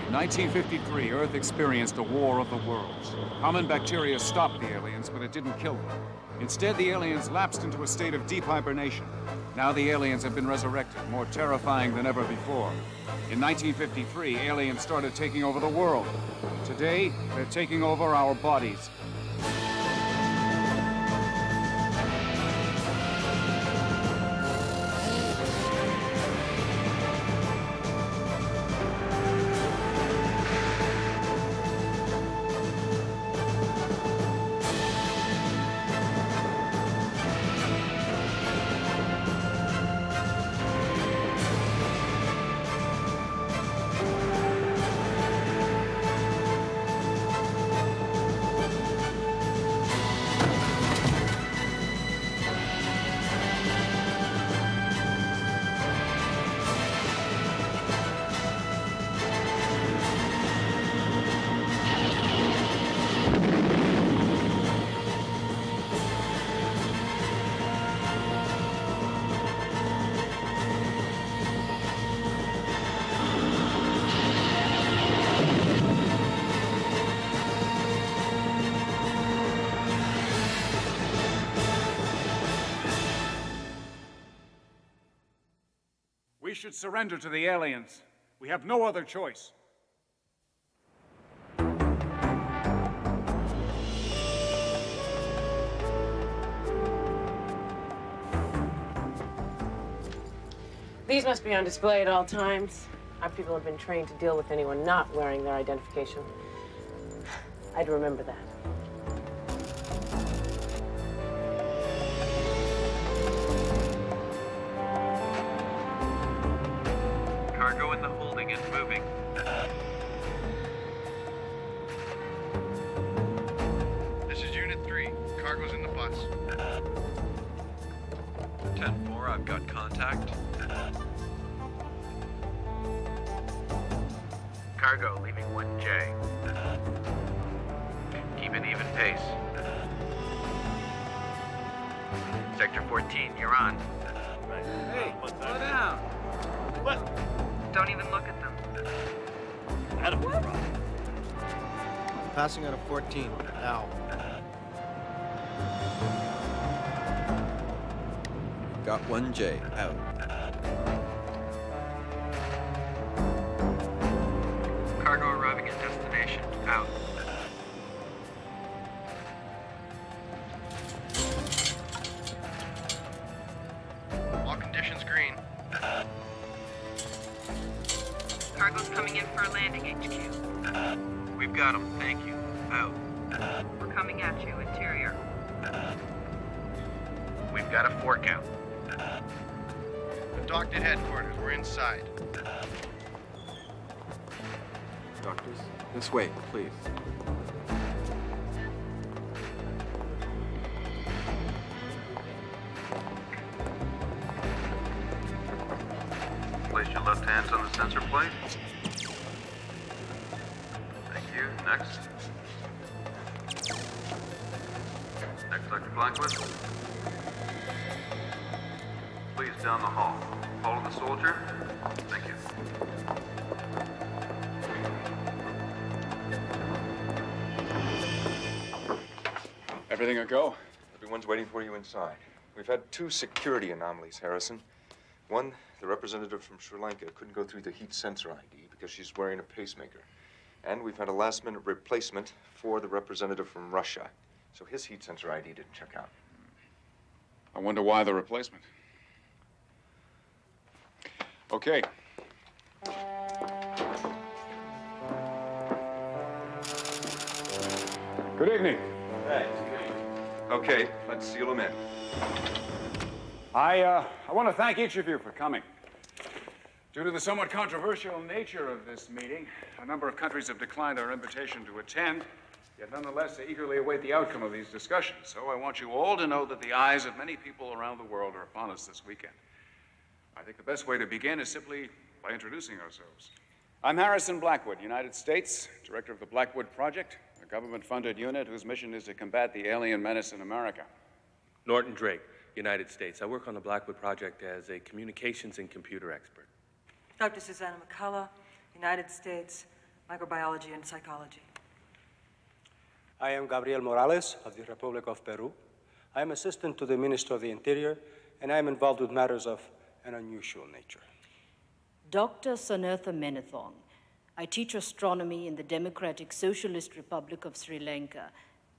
In 1953, Earth experienced a war of the worlds. Common bacteria stopped the aliens, but it didn't kill them. Instead, the aliens lapsed into a state of deep hibernation. Now the aliens have been resurrected, more terrifying than ever before. In 1953, aliens started taking over the world. Today, they're taking over our bodies. We should surrender to the aliens. We have no other choice. These must be on display at all times. Our people have been trained to deal with anyone not wearing their identification. I'd remember that. Cargo in the holding is moving. This is Unit 3. Cargo's in the bus. 10-4, I've got contact. Cargo leaving 1J. Keep an even pace. Sector 14, you're on. Hey, slow down. What? Don't even look at them. Adam, Passing out of 14, now. Got 1J, out. Cargo arriving at destination, out. All conditions green. Cargo's coming in for a landing, HQ. We've got them, thank you. Out. We're coming at you, interior. We've got a 4 count. Docked at headquarters. We're inside. Doctors, this way, please. Place your left hands on the sensor plate. Thank you. Next. Next, Dr. Blackwood. Please, down the hall. Follow the soldier. Thank you. Everything a go? Everyone's waiting for you inside. We've had 2 security anomalies, Harrison. One, the representative from Sri Lanka couldn't go through the heat sensor ID because she's wearing a pacemaker. And we've had a last-minute replacement for the representative from Russia. So his heat sensor ID didn't check out. I wonder why the replacement. Okay. Good evening. Thanks. Okay, let's seal them in. I want to thank each of you for coming. Due to the somewhat controversial nature of this meeting, a number of countries have declined our invitation to attend, yet nonetheless they eagerly await the outcome of these discussions. So I want you all to know that the eyes of many people around the world are upon us this weekend. I think the best way to begin is simply by introducing ourselves. I'm Harrison Blackwood, United States, director of the Blackwood Project, a government-funded unit whose mission is to combat the alien menace in America. Norton Drake, United States. I work on the Blackwood Project as a communications and computer expert. Dr. Susanna McCullough, United States. microbiology and psychology. I am Gabriel Morales of the Republic of Peru. I am assistant to the Minister of the Interior, and I am involved with matters of an unusual nature. Dr. Sanurtha Menathong. I teach astronomy in the Democratic Socialist Republic of Sri Lanka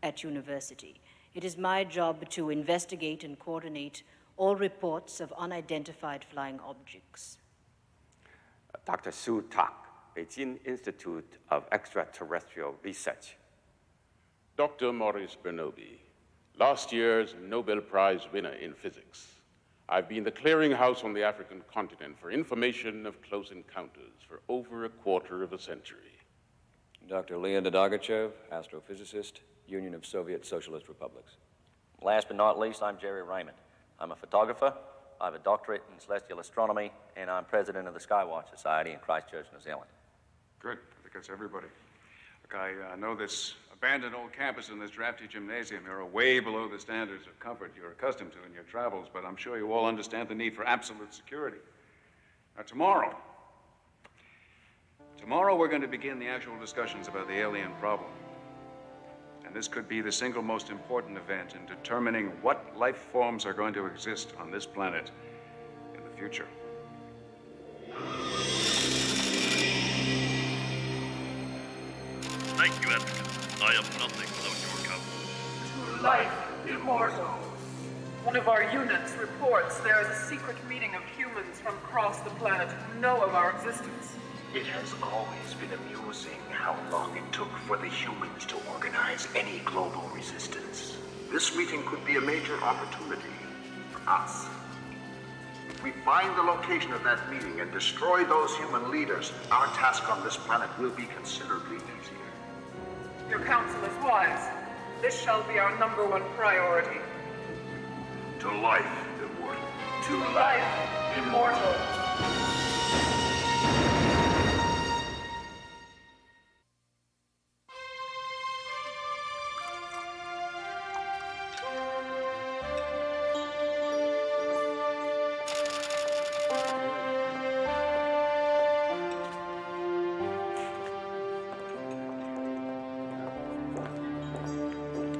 at university. It is my job to investigate and coordinate all reports of unidentified flying objects. Dr. Su Tak, Beijing Institute of Extraterrestrial Research. Dr. Maurice Bernobi, last year's Nobel Prize winner in physics. I've been the clearinghouse on the African continent for information of close encounters for over a quarter of a century. Dr. Leonid Agachev, astrophysicist, Union of Soviet Socialist Republics. Last but not least, I'm Jerry Raymond. I'm a photographer. I have a doctorate in celestial astronomy, and I'm president of the Skywatch Society in Christchurch, New Zealand. Good. I think that's everybody. Look, I know this abandoned old campus and this drafty gymnasium here are way below the standards of comfort you're accustomed to in your travels, but I'm sure you all understand the need for absolute security. Now, tomorrow we're going to begin the actual discussions about the alien problem. And this could be the single most important event in determining what life forms are going to exist on this planet in the future. Thank you, Advocate. I am nothing without your counsel. To life, immortal. One of our units reports there is a secret meeting of humans from across the planet who know of our existence. It has always been amusing how long it took for the humans to organize any global resistance. This meeting could be a major opportunity for us. If we find the location of that meeting and destroy those human leaders, our task on this planet will be considerably easier. Your counsel is wise. This shall be our #1 priority. To life, immortal. To life, immortal.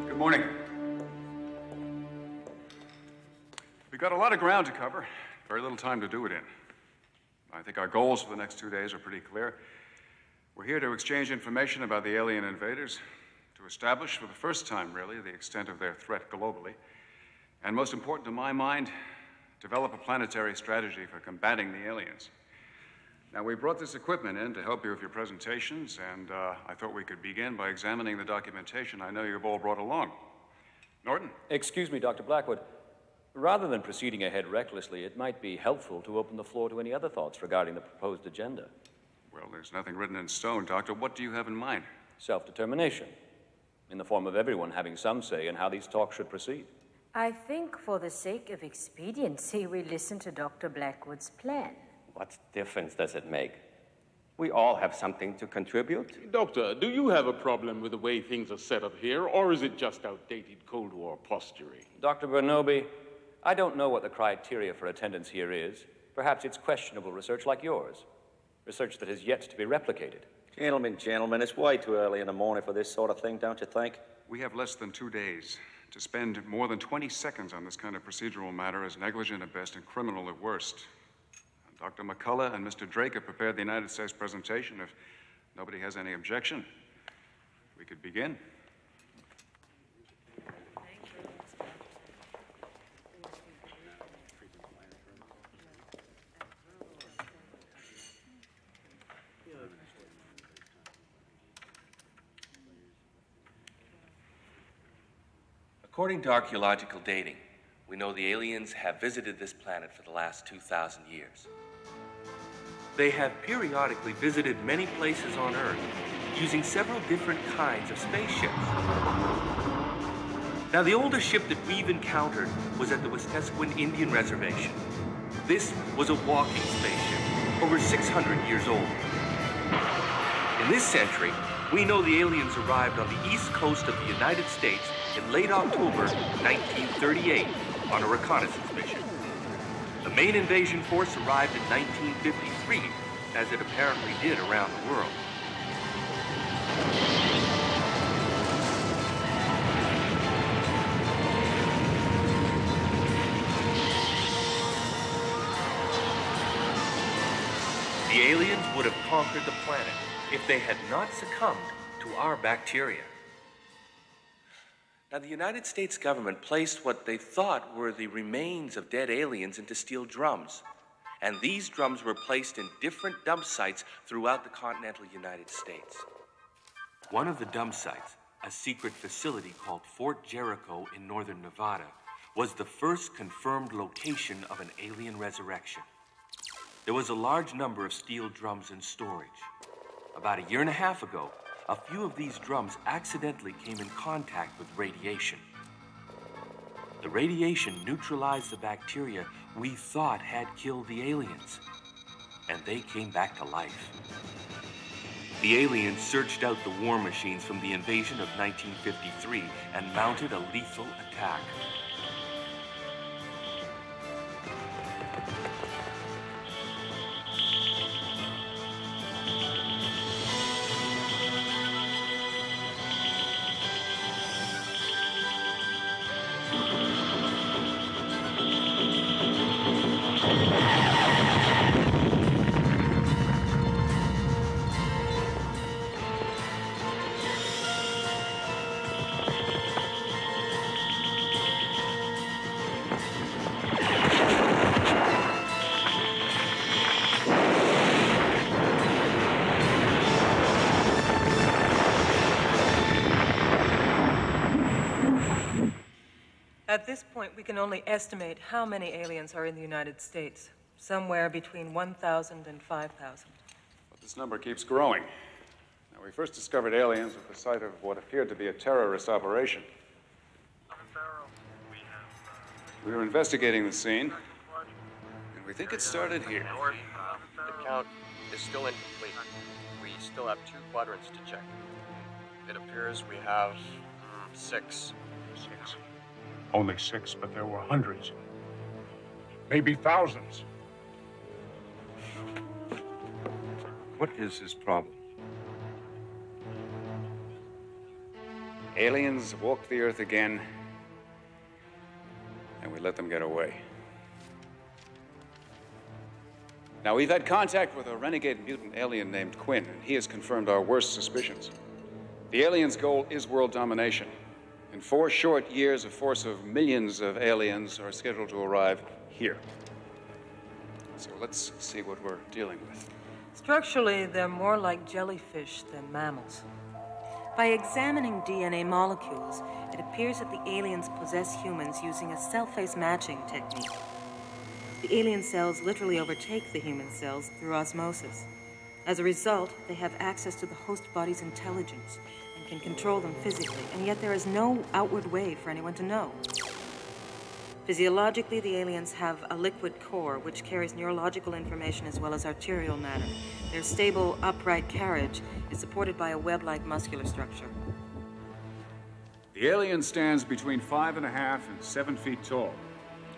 Good morning. We've got a lot of ground to cover, very little time to do it in. I think our goals for the next 2 days are pretty clear. We're here to exchange information about the alien invaders, to establish for the first time, really, the extent of their threat globally, and most important to my mind, develop a planetary strategy for combating the aliens. Now, we brought this equipment in to help you with your presentations, and I thought we could begin by examining the documentation I know you've all brought along. Norton? Excuse me, Dr. Blackwood. Rather than proceeding ahead recklessly, it might be helpful to open the floor to any other thoughts regarding the proposed agenda. Well, there's nothing written in stone, Doctor. What do you have in mind? Self-determination, in the form of everyone having some say in how these talks should proceed. I think for the sake of expediency, we listen to Dr. Blackwood's plan. What difference does it make? We all have something to contribute. Doctor, do you have a problem with the way things are set up here, or is it just outdated Cold War posturing? Dr. Bernobi, I don't know what the criteria for attendance here is. Perhaps it's questionable research like yours. Research that has yet to be replicated. Gentlemen, it's way too early in the morning for this sort of thing, don't you think? We have less than 2 days. To spend more than 20 seconds on this kind of procedural matter is negligent at best and criminal at worst. Dr. McCullough and Mr. Drake have prepared the United States presentation. If nobody has any objection, we could begin. According to archaeological dating, we know the aliens have visited this planet for the last 2,000 years. They have periodically visited many places on Earth using several different kinds of spaceships. Now, the oldest ship that we've encountered was at the Westesquin Indian Reservation. This was a walking spaceship, over 600 years old. In this century, we know the aliens arrived on the east coast of the United States in late October 1938 on a reconnaissance mission. The main invasion force arrived in 1953, as it apparently did around the world. The aliens would have conquered the planet if they had not succumbed to our bacteria. Now, the United States government placed what they thought were the remains of dead aliens into steel drums. And these drums were placed in different dump sites throughout the continental United States. One of the dump sites, a secret facility called Fort Jericho in northern Nevada, was the first confirmed location of an alien resurrection. There was a large number of steel drums in storage. About a year and a half ago, a few of these drums accidentally came in contact with radiation. The radiation neutralized the bacteria we thought had killed the aliens, and they came back to life. The aliens searched out the war machines from the invasion of 1953 and mounted a lethal attack. At this point, we can only estimate how many aliens are in the United States. Somewhere between 1,000 and 5,000. But this number keeps growing. Now, we first discovered aliens at the site of what appeared to be a terrorist operation. We were investigating the scene, and we think it started here. The count is still incomplete. We still have 2 quadrants to check. It appears we have 6. 6. Only 6, but there were hundreds. Maybe thousands. What is his problem? Aliens walked the Earth again, and we let them get away. Now, we've had contact with a renegade mutant alien named Quinn, and he has confirmed our worst suspicions. The aliens' goal is world domination. In 4 short years, a force of millions of aliens are scheduled to arrive here. So let's see what we're dealing with. Structurally, they're more like jellyfish than mammals. By examining DNA molecules, it appears that the aliens possess humans using a cell phase matching technique. The alien cells literally overtake the human cells through osmosis. As a result, they have access to the host body's intelligence and can control them physically, and yet there is no outward way for anyone to know. Physiologically, the aliens have a liquid core which carries neurological information as well as arterial matter. Their stable, upright carriage is supported by a web-like muscular structure. The alien stands between 5.5 and 7 feet tall.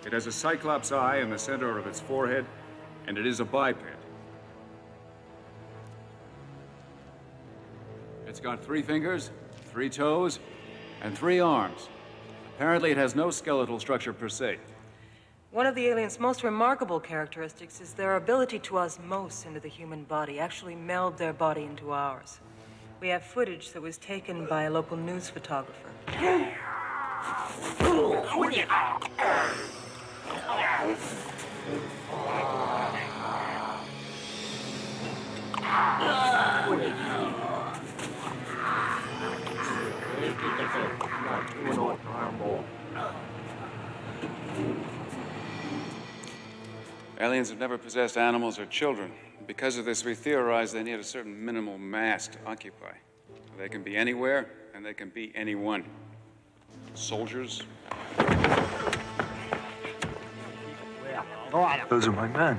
It has a cyclops eye in the center of its forehead, and it is a biped. It's got 3 fingers, 3 toes, and 3 arms. Apparently, it has no skeletal structure per se. One of the aliens' most remarkable characteristics is their ability to osmose into the human body, actually meld their body into ours. We have footage that was taken by a local news photographer. Aliens have never possessed animals or children. Because of this, we theorize they need a certain minimal mass to occupy. They can be anywhere, and they can be anyone. Soldiers. Those are my men.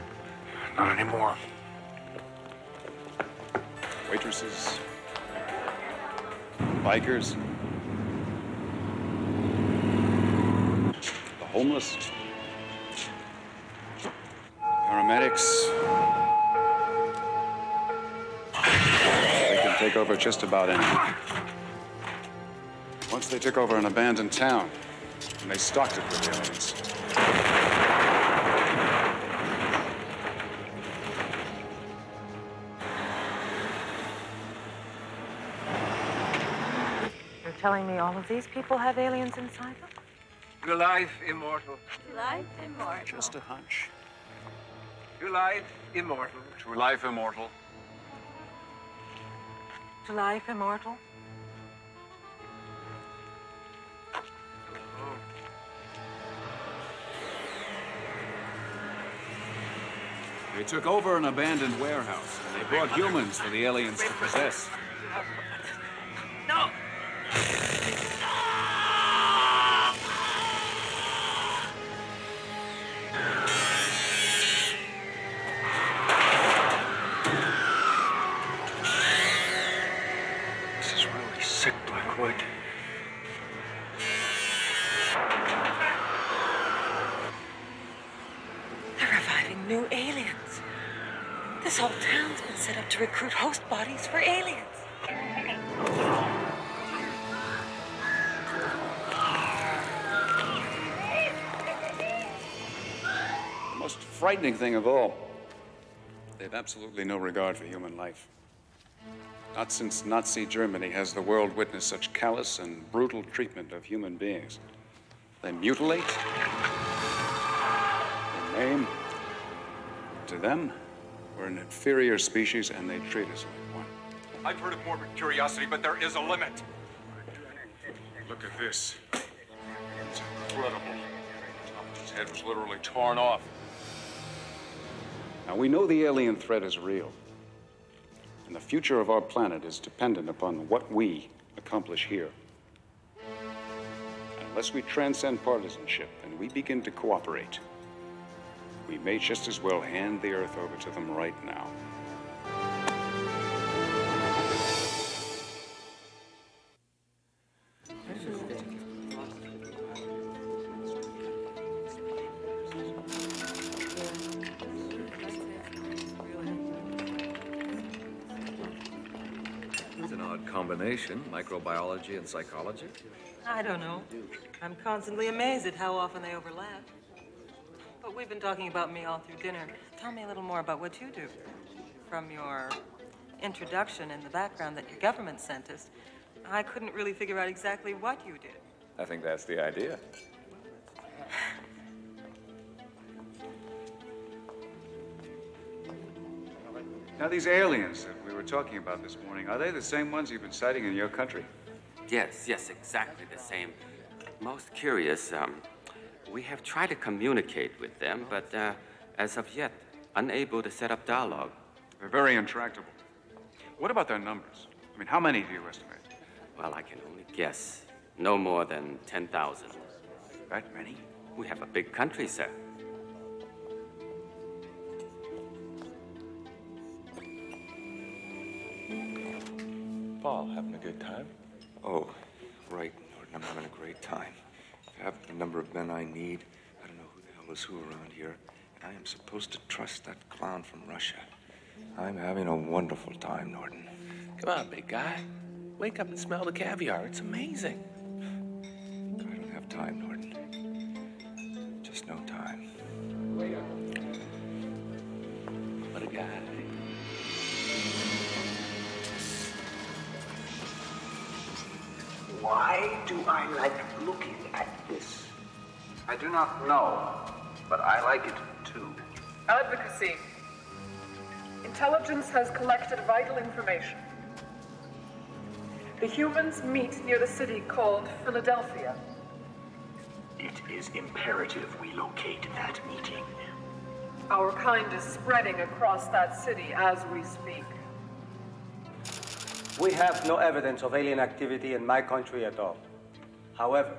Not anymore. Waitresses. Bikers. The homeless. Paramedics. They can take over just about anything. Once they took over an abandoned town, and they stocked it with aliens. telling me all of these people have aliens inside them? To life immortal. Life immortal. Just a hunch. To life immortal. To life immortal. To life immortal? They took over an abandoned warehouse, and they brought humans for the aliens to possess. No! This is really sick, Blackwood. They're reviving new aliens. This whole town's been set up to recruit host bodies for aliens. The most frightening thing of all, they've absolutely no regard for human life. Not since Nazi Germany has the world witnessed such callous and brutal treatment of human beings. They mutilate, they maim. To them, we're an inferior species, and they treat us like one. I've heard of morbid curiosity, but there is a limit. Look at this. It's incredible. His head was literally torn off. Now, we know the alien threat is real. And the future of our planet is dependent upon what we accomplish here. And unless we transcend partisanship and we begin to cooperate, we may just as well hand the Earth over to them right now. It's an odd combination, microbiology and psychology. I don't know. I'm constantly amazed at how often they overlap. But we've been talking about me all through dinner. Tell me a little more about what you do. From your introduction in the background that your government sent us, I couldn't really figure out exactly what you did. I think that's the idea. Now, these aliens that we were talking about this morning, are they the same ones you've been sighting in your country? Yes, exactly the same. Most curious, we have tried to communicate with them, but as of yet, unable to set up dialogue. They're very intractable. What about their numbers? I mean, how many do you estimate? Well, I can only guess. No more than 10,000. That many? We have a big country, sir. Paul, having a good time? Oh, right, Norton, I'm having a great time. I have the number of men I need. I don't know who the hell is who around here. And I am supposed to trust that clown from Russia. I'm having a wonderful time, Norton. Come on, big guy. Wake up and smell the caviar. It's amazing. I don't have time, Norton. Just no time. What a guy. Why do I like looking at this? I do not know, but I like it too. Advocacy. Intelligence has collected vital information. The humans meet near the city called Philadelphia. It is imperative we locate that meeting. Our kind is spreading across that city as we speak. We have no evidence of alien activity in my country at all. However,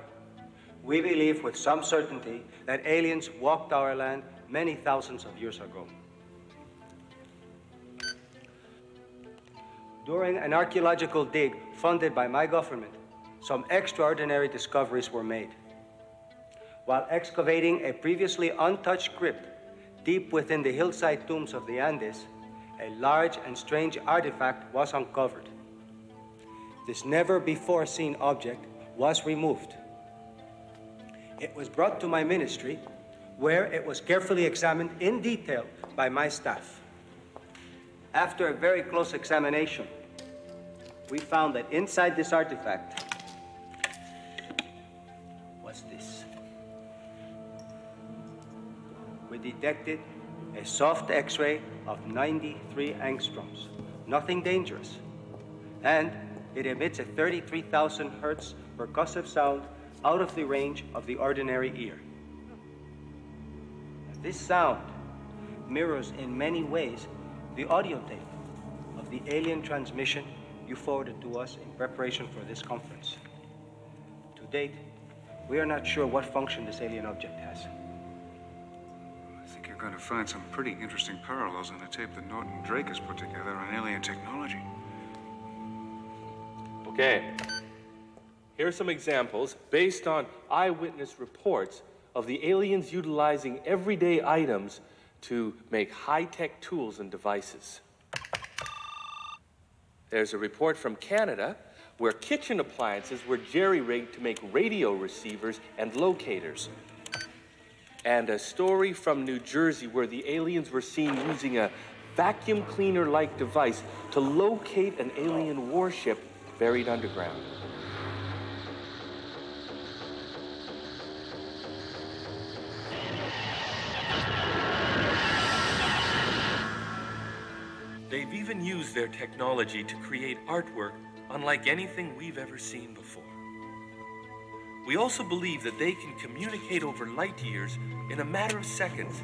we believe with some certainty that aliens walked our land many thousands of years ago. During an archaeological dig funded by my government, some extraordinary discoveries were made. While excavating a previously untouched crypt deep within the hillside tombs of the Andes, a large and strange artifact was uncovered. This never-before-seen object was removed. It was brought to my ministry, where it was carefully examined in detail by my staff. After a very close examination, we found that inside this artifact detected a soft X-ray of 93 angstroms. Nothing dangerous. And it emits a 33,000 hertz percussive sound out of the range of the ordinary ear. This sound mirrors in many ways the audio tape of the alien transmission you forwarded to us in preparation for this conference. To date, we are not sure what function this alien object has. I think you're going to find some pretty interesting parallels in the tape that Norton Drake has put together on alien technology. Okay. Here are some examples based on eyewitness reports of the aliens utilizing everyday items to make high-tech tools and devices. There's a report from Canada where kitchen appliances were jerry-rigged to make radio receivers and locators. And a story from New Jersey where the aliens were seen using a vacuum cleaner-like device to locate an alien warship buried underground. They've even used their technology to create artwork unlike anything we've ever seen before. We also believe that they can communicate over light years in a matter of seconds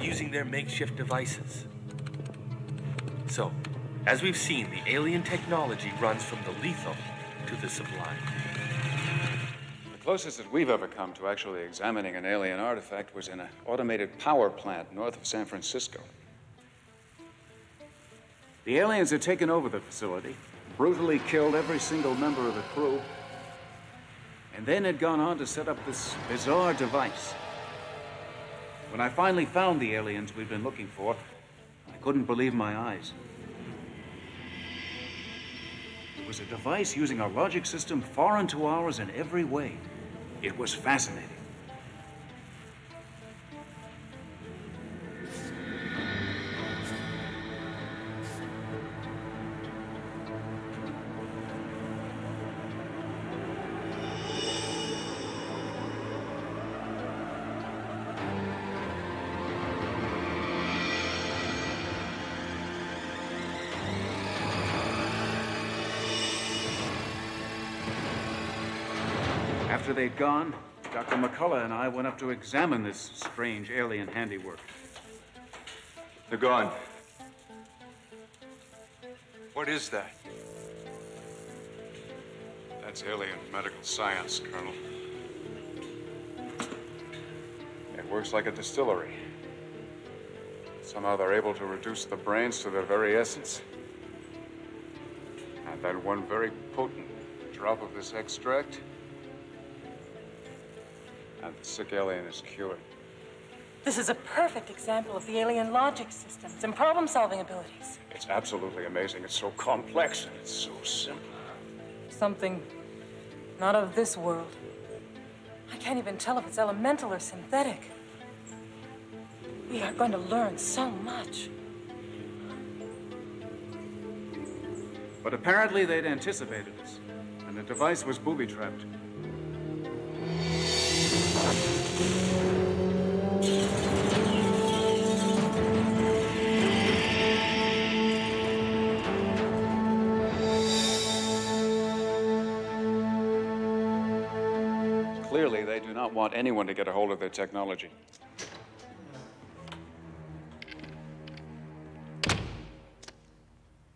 using their makeshift devices. So, as we've seen, the alien technology runs from the lethal to the sublime. The closest that we've ever come to actually examining an alien artifact was in an automated power plant north of San Francisco. The aliens had taken over the facility, brutally killed every single member of the crew, and then had gone on to set up this bizarre device. When I finally found the aliens we'd been looking for, I couldn't believe my eyes. It was a device using a logic system foreign to ours in every way. It was fascinating. After they'd gone, Dr. McCullough and I went up to examine this strange alien handiwork. They're gone. What is that? That's alien medical science, Colonel. It works like a distillery. Somehow they're able to reduce the brains to their very essence. And that one very potent drop of this extract, and the sick alien is cured. This is a perfect example of the alien logic systems and problem-solving abilities. It's absolutely amazing. It's so complex and it's so simple. Something not of this world. I can't even tell if it's elemental or synthetic. We are going to learn so much. But apparently they'd anticipated us, and the device was booby-trapped. Clearly, they do not want anyone to get a hold of their technology.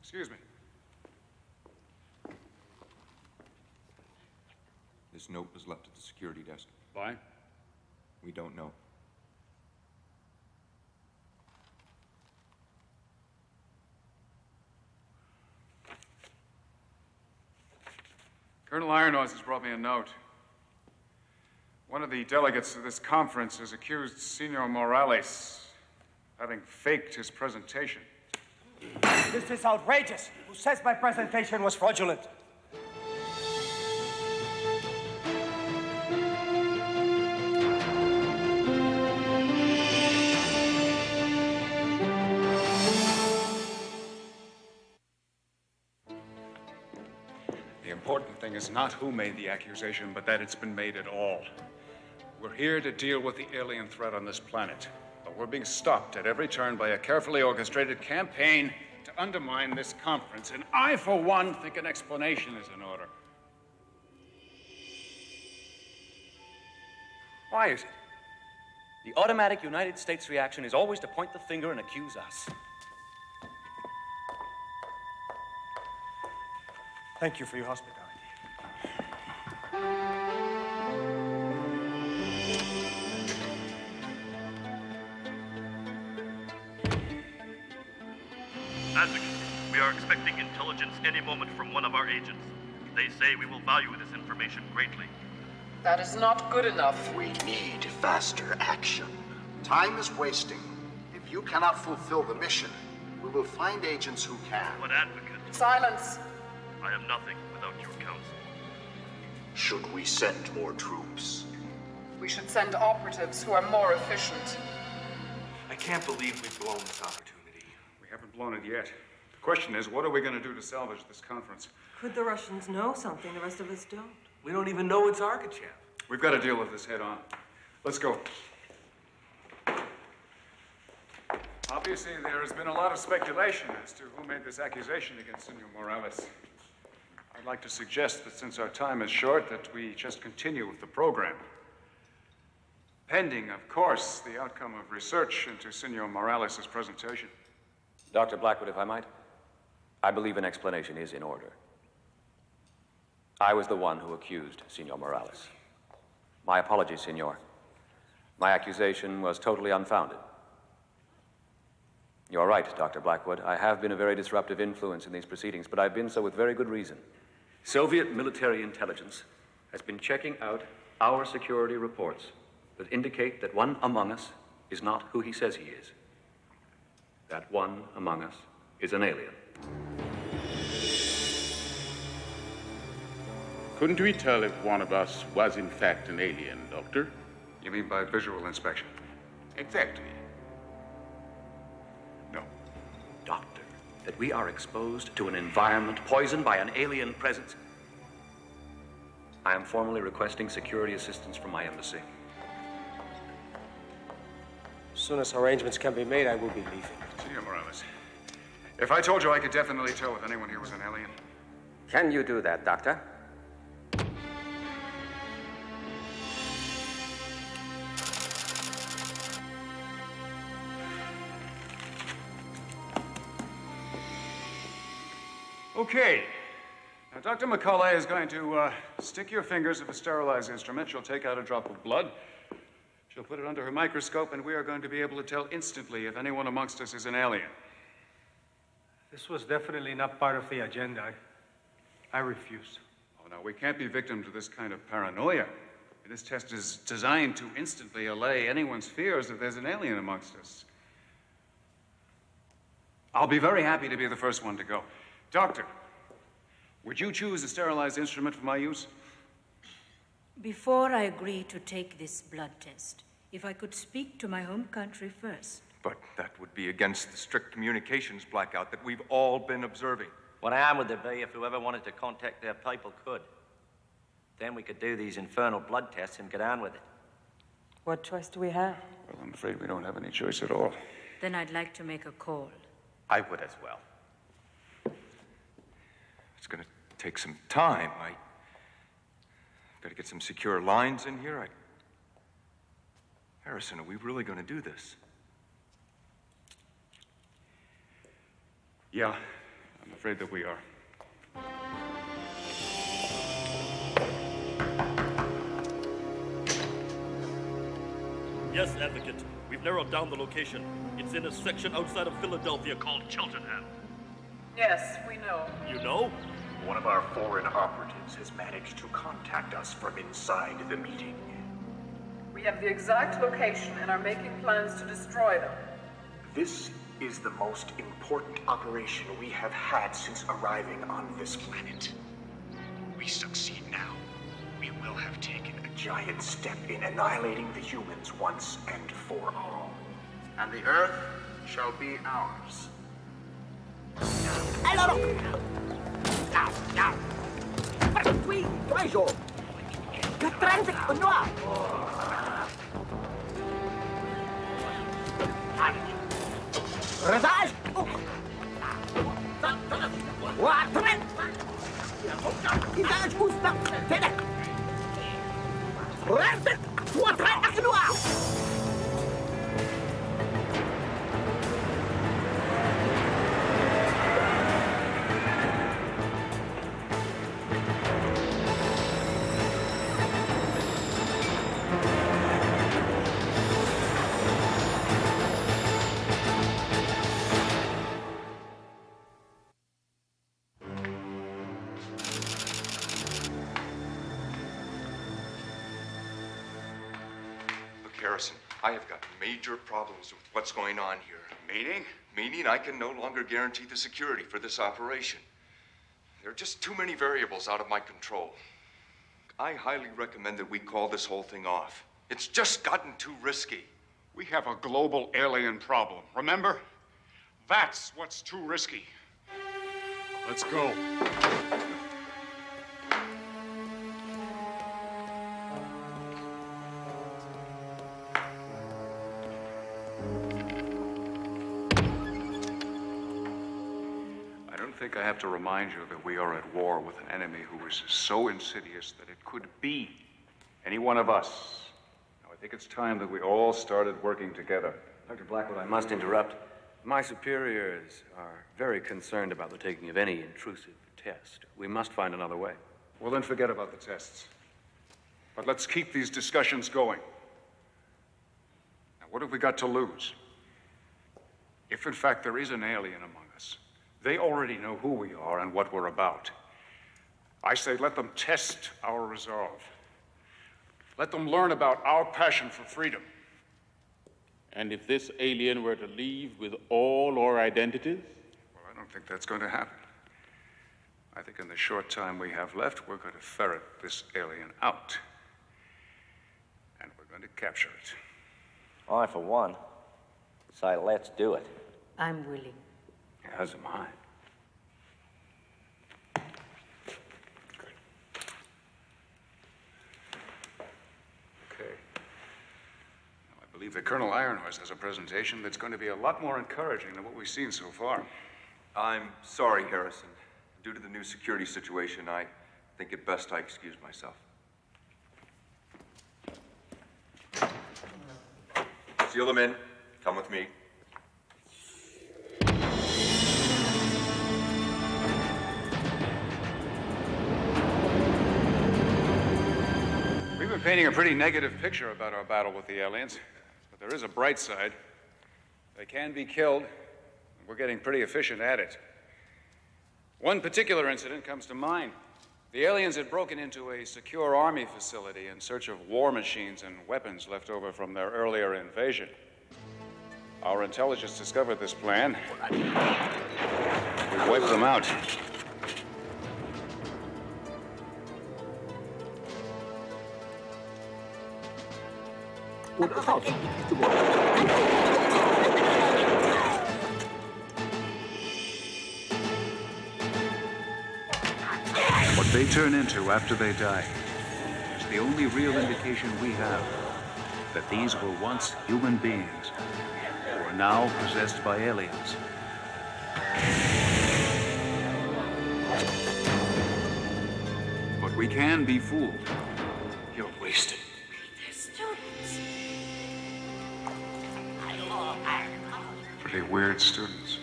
Excuse me. This note was left at the security desk. Why? We don't know. Colonel Ironhorse has brought me a note. One of the delegates to this conference has accused Senor Morales of having faked his presentation. This is outrageous. Who says my presentation was fraudulent? The important thing is not who made the accusation, but that it's been made at all. We're here to deal with the alien threat on this planet. But we're being stopped at every turn by a carefully orchestrated campaign to undermine this conference, and I, for one, think an explanation is in order. Why is it? The automatic United States reaction is always to point the finger and accuse us. Thank you for your hospitality. Advocate, we are expecting intelligence any moment from one of our agents. They say we will value this information greatly. That is not good enough. We need faster action. Time is wasting. If you cannot fulfill the mission, we will find agents who can. But Advocate... Silence. I am nothing without your counsel. Should we send more troops? We should send operatives who are more efficient. I can't believe we've blown this opportunity. We haven't blown it yet. The question is, what are we going to do to salvage this conference? Could the Russians know something the rest of us don't? We don't even know it's Arkachev. We've got to deal with this head on. Let's go. Obviously, there has been a lot of speculation as to who made this accusation against Senor Morales. I'd like to suggest that since our time is short, that we just continue with the program. Pending, of course, the outcome of research into Senor Morales' presentation. Dr. Blackwood, if I might, I believe an explanation is in order. I was the one who accused Senor Morales. My apologies, Senor. My accusation was totally unfounded. You're right, Dr. Blackwood. I have been a very disruptive influence in these proceedings, but I've been so with very good reason. Soviet military intelligence has been checking out our security reports that indicate that one among us is not who he says he is. That one among us is an alien. Couldn't we tell if one of us was in fact an alien, Doctor? You mean by visual inspection? Exactly. No. Doctor, that we are exposed to an environment poisoned by an alien presence. I am formally requesting security assistance from my embassy. As soon as arrangements can be made, I will be leaving. Senor Morales, if I told you I could definitely tell if anyone here was an alien. Can you do that, Doctor? Okay. Now, Dr. McCullough is going to stick your fingers of a sterilized instrument. She'll take out a drop of blood. She'll put it under her microscope, and we are going to be able to tell instantly if anyone amongst us is an alien. This was definitely not part of the agenda. I refuse. Oh, no, we can't be victim to this kind of paranoia. This test is designed to instantly allay anyone's fears that there's an alien amongst us. I'll be very happy to be the first one to go. Doctor, would you choose a sterilized instrument for my use? Before I agree to take this blood test, if I could speak to my home country first. But that would be against the strict communications blackout that we've all been observing. What harm would there be if whoever wanted to contact their people could? Then we could do these infernal blood tests and get on with it. What choice do we have? Well, I'm afraid we don't have any choice at all. Then I'd like to make a call. I would as well. It's going to take some time. I've got to get some secure lines in here. Harrison, are we really going to do this? Yeah, I'm afraid that we are. Yes, Advocate. We've narrowed down the location. It's in a section outside of Philadelphia called Cheltenham. Yes, we know. You know? One of our foreign operatives has managed to contact us from inside the meeting. We have the exact location and are making plans to destroy them. This is the most important operation we have had since arriving on this planet. We succeed now. We will have taken a giant step in annihilating the humans once and for all. And the Earth shall be ours. Harrison, I have got major problems with what's going on here. Meaning? Meaning I can no longer guarantee the security for this operation. There are just too many variables out of my control. I highly recommend that we call this whole thing off. It's just gotten too risky. We have a global alien problem, remember? That's what's too risky. Let's go. I think I have to remind you that we are at war with an enemy who is so insidious that it could be any one of us. Now, I think it's time that we all started working together. Dr. Blackwood, I must interrupt. My superiors are very concerned about the taking of any intrusive test. We must find another way. Well, then forget about the tests. But let's keep these discussions going. Now, what have we got to lose? If, in fact, there is an alien among us, they already know who we are and what we're about. I say let them test our resolve. Let them learn about our passion for freedom. And if this alien were to leave with all our identities? Well, I don't think that's going to happen. I think in the short time we have left, we're going to ferret this alien out. And we're going to capture it. I, for one, say let's do it. I'm willing. As am I. Okay. Now, I believe that Colonel Ironhorse has a presentation that's going to be a lot more encouraging than what we've seen so far. I'm sorry, Harrison. Due to the new security situation, I think it best I excuse myself. Seal them in. Come with me. We've been painting a pretty negative picture about our battle with the aliens, but there is a bright side. They can be killed, and we're getting pretty efficient at it. One particular incident comes to mind. The aliens had broken into a secure army facility in search of war machines and weapons left over from their earlier invasion. Our intelligence discovered this plan. We wiped them out. What they turn into after they die is the only real indication we have that these were once human beings who are now possessed by aliens. But we can be fooled. You're wasted. Pretty weird students.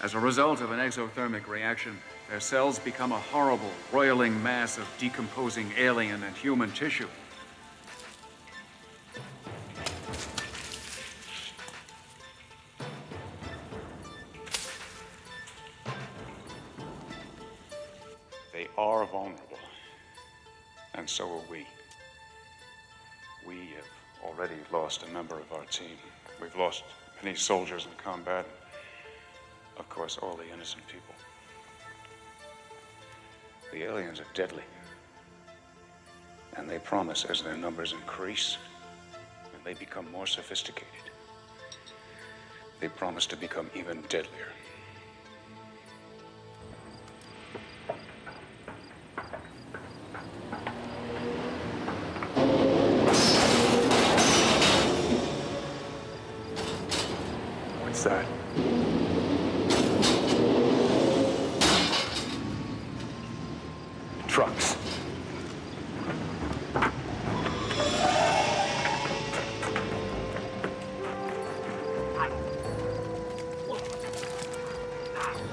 As a result of an exothermic reaction, their cells become a horrible, roiling mass of decomposing alien and human tissue. They are vulnerable, and so are we. We have already lost a member of our team. We've lost many soldiers in combat. Of course, all the innocent people. The aliens are deadly. And they promise as their numbers increase and they become more sophisticated, they promise to become even deadlier. What's that? Trucks.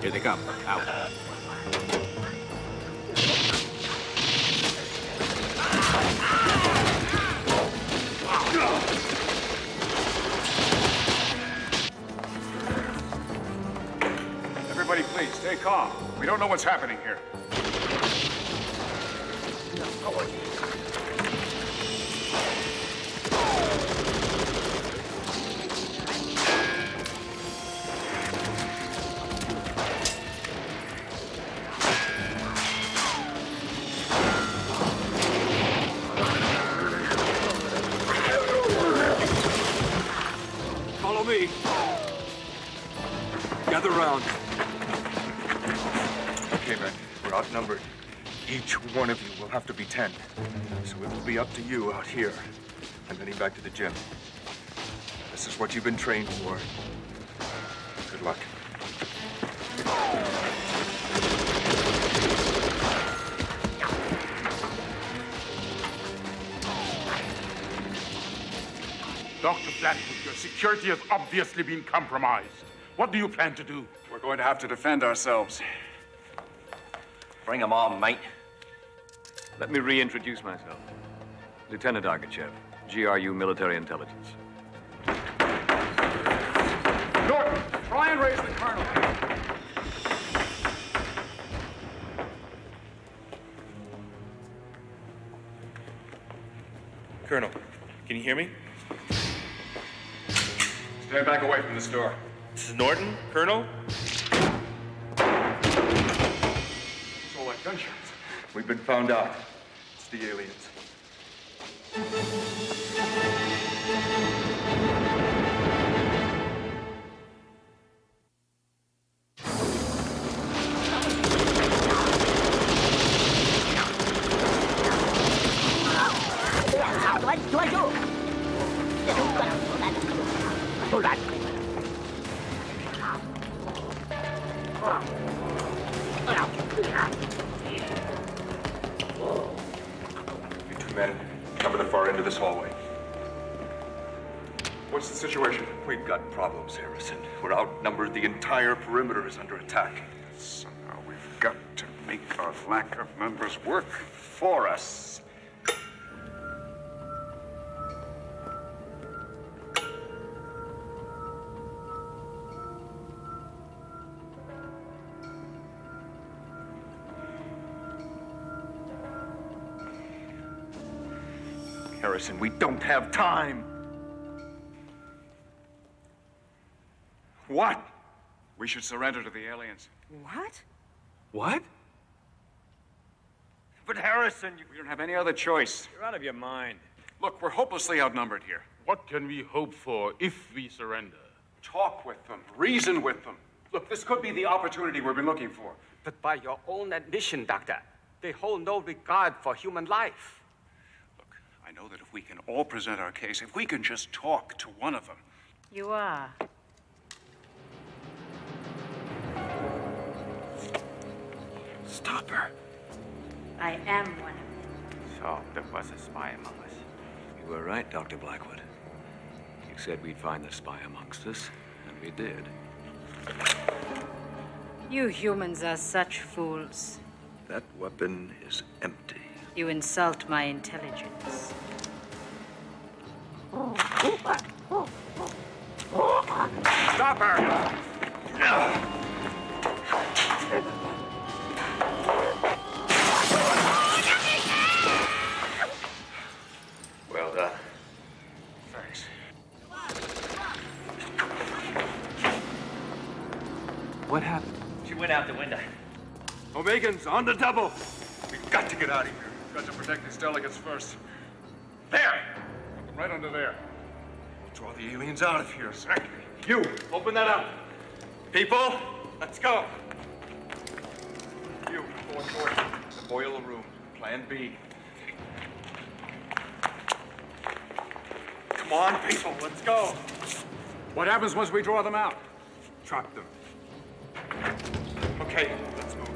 Here they come. Out. Everybody, please, stay calm. We don't know what's happening here. Follow me. Gather round. Okay, men, we're outnumbered. Each one of you will have to be 10. So it will be up to you out here. I'm heading back to the gym. This is what you've been trained for. Good luck. Dr. Blackwood, your security has obviously been compromised. What do you plan to do? We're going to have to defend ourselves. Bring them on, mate. Let me reintroduce myself. Lieutenant Arkachev, GRU Military Intelligence. Norton, try and raise the colonel. Colonel, can you hear me? Stand back away from this door. This is Norton, Colonel? It's all like gunshots. We've been found out. It's the aliens. You two men, cover the far end of this hallway. What's the situation? We've got problems, Harrison. We're outnumbered. The entire perimeter is under attack. Somehow we've got to make our lack of numbers work for us. Harrison, we don't have time. What? We should surrender to the aliens. What? What? But Harrison, we don't have any other choice. You're out of your mind. Look, we're hopelessly outnumbered here. What can we hope for if we surrender? Talk with them, reason with them. Look, this could be the opportunity we've been looking for. But by your own admission, Doctor, they hold no regard for human life. Look, I know that if we can all present our case, if we can just talk to one of them. You are. Stop her. I am one of them. So there was a spy among us. You were right, Dr. Blackwood. You said we'd find the spy amongst us, and we did. You humans are such fools. That weapon is empty. You insult my intelligence. Stop her! Well done. Thanks. What happened? She went out the window. Omegans, on the double. We've got to get out of here. We've got to protect these delegates first. There! Put them right under there. We'll draw the aliens out of here. Exactly. You, open that up. People, let's go. You, go on board. The boiler room, Plan B. Come on, people, let's go. What happens once we draw them out? Trap them. Okay, let's move.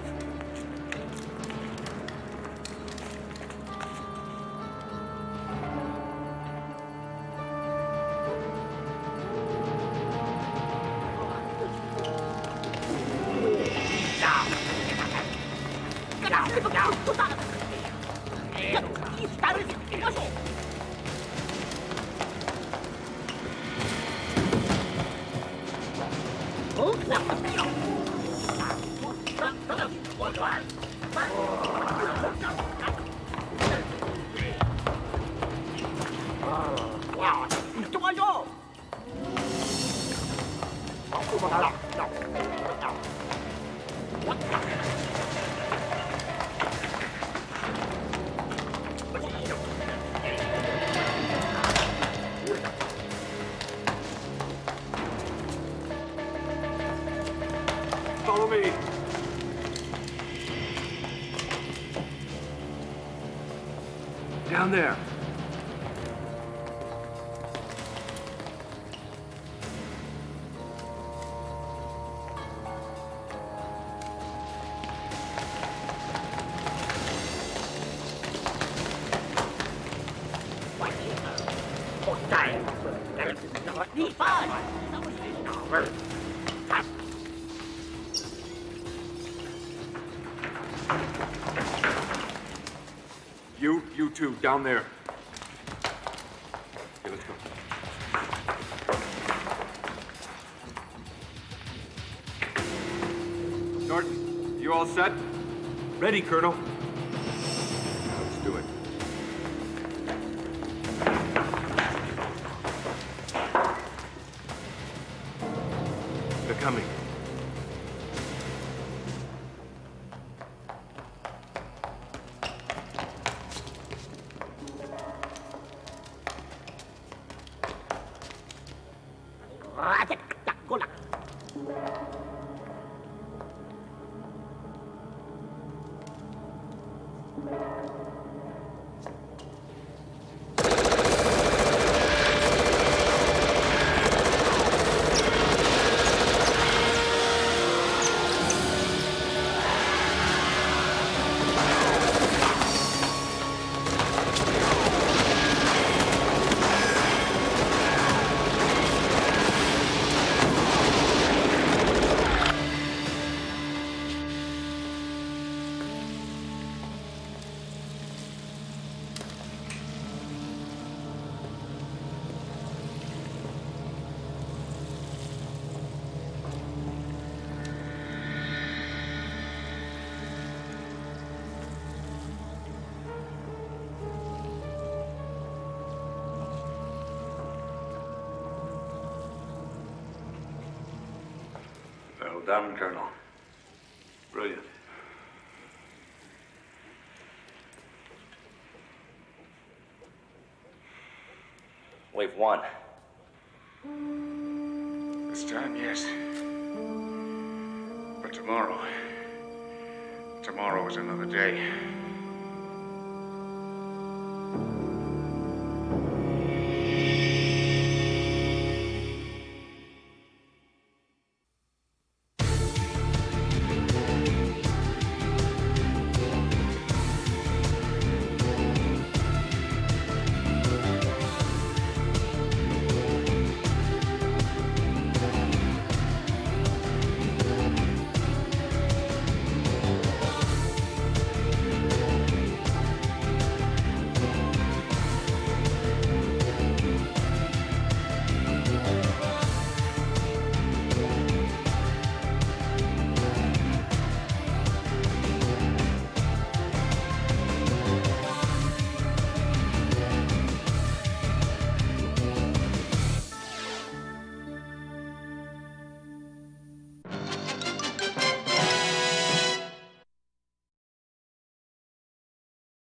Follow me. Down there. You two, down there. Okay, let's go. Norton, you all set? Ready, Colonel. Let's do it. They're coming. Well done, Colonel. Brilliant. We've won. This time, yes. But tomorrow is another day.